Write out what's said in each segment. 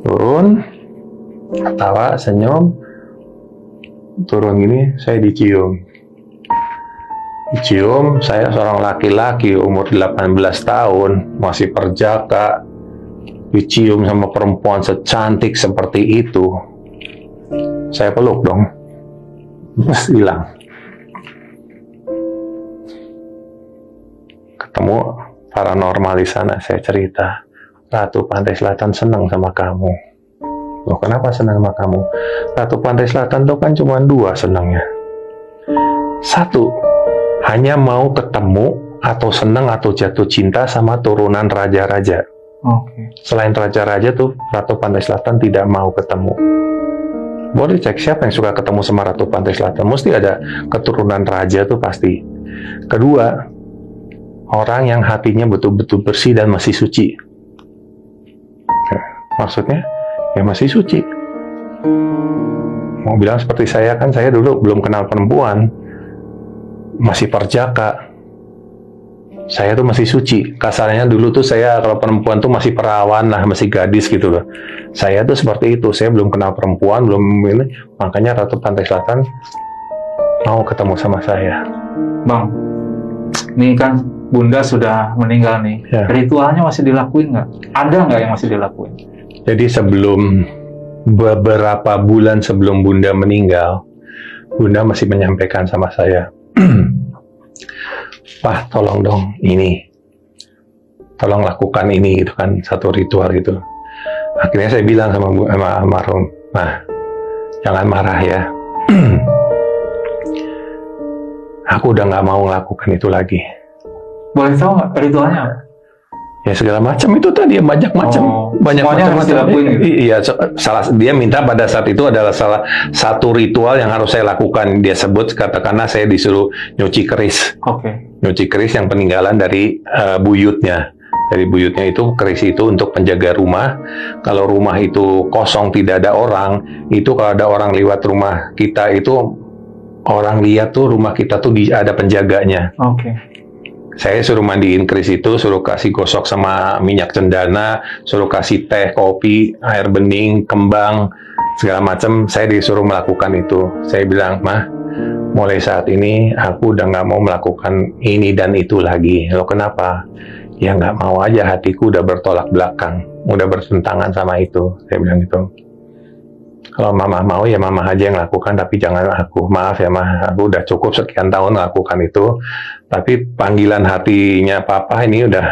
Turun, ketawa, senyum, turun gini, saya dicium. Dicium, saya seorang laki-laki umur 18 tahun, masih perjaka, dicium sama perempuan secantik seperti itu. Saya peluk dong, terus hilang. Ketemu paranormal di sana, saya cerita, Ratu Pantai Selatan senang sama kamu. Loh, kenapa senang sama kamu? Ratu Pantai Selatan tuh kan cuma dua senangnya. Satu, hanya mau ketemu atau senang atau jatuh cinta sama turunan raja-raja. Selain raja-raja tuh, Ratu Pantai Selatan tidak mau ketemu. Boleh cek siapa yang suka ketemu sama Ratu Pantai Selatan. Mesti ada keturunan raja tuh pasti. Kedua, orang yang hatinya betul-betul bersih dan masih suci. Maksudnya, ya masih suci. Mau bilang seperti saya, kan saya dulu belum kenal perempuan. Masih perjaka. Saya tuh masih suci. Kasarnya dulu tuh saya kalau perempuan tuh masih perawan lah, masih gadis gitu loh. Saya tuh seperti itu. Saya belum kenal perempuan, belum ini. Makanya Ratu Pantai Selatan mau ketemu sama saya. Bang, ini kan Bunda sudah meninggal nih. Ya. Ritualnya masih dilakuin nggak? Ada nggak yang masih dilakuin? Jadi beberapa bulan sebelum Bunda meninggal, Bunda masih menyampaikan sama saya, Pak, tolong dong ini, tolong lakukan ini, gitu kan, satu ritual gitu. Akhirnya saya bilang sama almarhum, nah, jangan marah ya. Aku udah nggak mau melakukan itu lagi. Boleh tahu nggak ritualnya apa? Ya segala macam itu tadi, banyak macam, banyak macam. Iya, dia minta pada saat itu adalah salah satu ritual yang harus saya lakukan. Dia sebut, katakanlah saya disuruh nyuci keris. Nyuci keris yang peninggalan dari buyutnya. Dari buyutnya itu, keris itu untuk penjaga rumah. Kalau rumah itu kosong, tidak ada orang, itu kalau ada orang lewat rumah kita itu, orang lihat tuh rumah kita tuh ada penjaganya. Saya suruh mandiin keris itu, suruh kasih gosok sama minyak cendana, suruh kasih teh, kopi, air bening, kembang, segala macam. Saya disuruh melakukan itu. Saya bilang, Mah, mulai saat ini aku udah nggak mau melakukan ini dan itu lagi. Lo kenapa? Ya nggak mau aja, hatiku udah bertolak belakang, udah bertentangan sama itu. Saya bilang gitu. Kalau Mama mau ya Mama aja yang lakukan, tapi jangan aku. Maaf ya Mah, aku udah cukup sekian tahun melakukan itu. Tapi panggilan hatinya Papa ini udah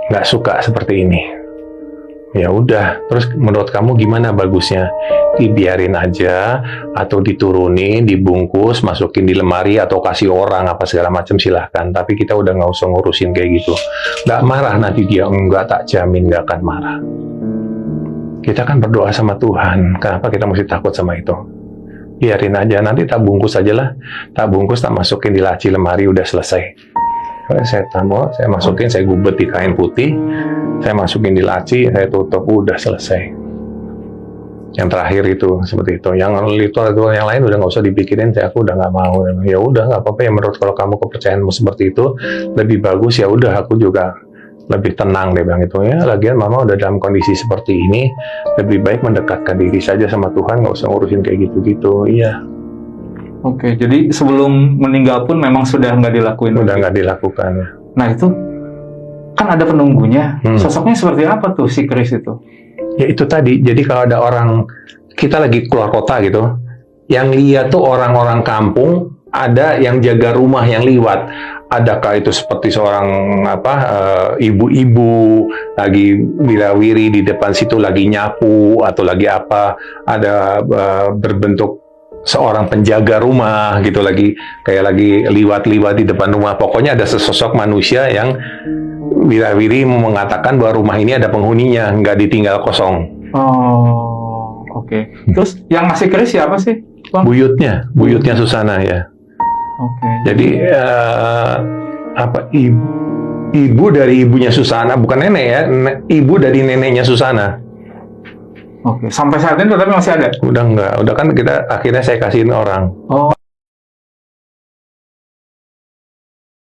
nggak suka seperti ini. Ya udah, terus menurut kamu gimana bagusnya? Dibiarin aja, atau diturunin, dibungkus, masukin di lemari, atau kasih orang apa segala macam, silahkan. Tapi kita udah nggak usah ngurusin kayak gitu. Nggak marah nanti dia, enggak, tak jamin nggak akan marah. Kita kan berdoa sama Tuhan, kenapa kita mesti takut sama itu? Biarin aja, nanti tak bungkus aja lah. Tak bungkus, tak masukin di laci lemari, udah selesai. Saya tambah, saya masukin, saya gubet di kain putih, saya masukin di laci, saya tutup, udah selesai. Yang terakhir itu, seperti itu. Yang ritual yang lain udah nggak usah dipikirin, aku udah nggak mau. Ya udah, nggak apa-apa ya, menurut kalau kamu kepercayaanmu seperti itu, lebih bagus, ya udah, aku juga lebih tenang, dia bilang itu. Ya lagian Mama udah dalam kondisi seperti ini, lebih baik mendekatkan diri saja sama Tuhan, nggak usah ngurusin kayak gitu-gitu. Iya. Jadi sebelum meninggal pun memang sudah nggak dilakuin. Udah nggak dilakukan. Nah itu kan ada penunggunya. Sosoknya seperti apa tuh si keris itu? Ya itu tadi. Jadi kalau ada orang, kita lagi keluar kota gitu, yang lihat tuh orang-orang kampung, ada yang jaga rumah yang liwat. Adakah itu seperti seorang ibu-ibu lagi wirawiri di depan situ, lagi nyapu atau lagi apa, ada berbentuk seorang penjaga rumah gitu, lagi kayak lagi liwat-liwat di depan rumah. Pokoknya ada sesosok manusia yang wirawiri mengatakan bahwa rumah ini ada penghuninya, nggak ditinggal kosong. Terus yang ngasih keris siapa sih, Bang? Buyutnya Susana ya. Jadi ibu dari ibunya Susana, bukan nenek ya, ibu dari neneknya Susana. Sampai saat ini tapi masih ada? Udah enggak, udah kan kita akhirnya saya kasihin orang.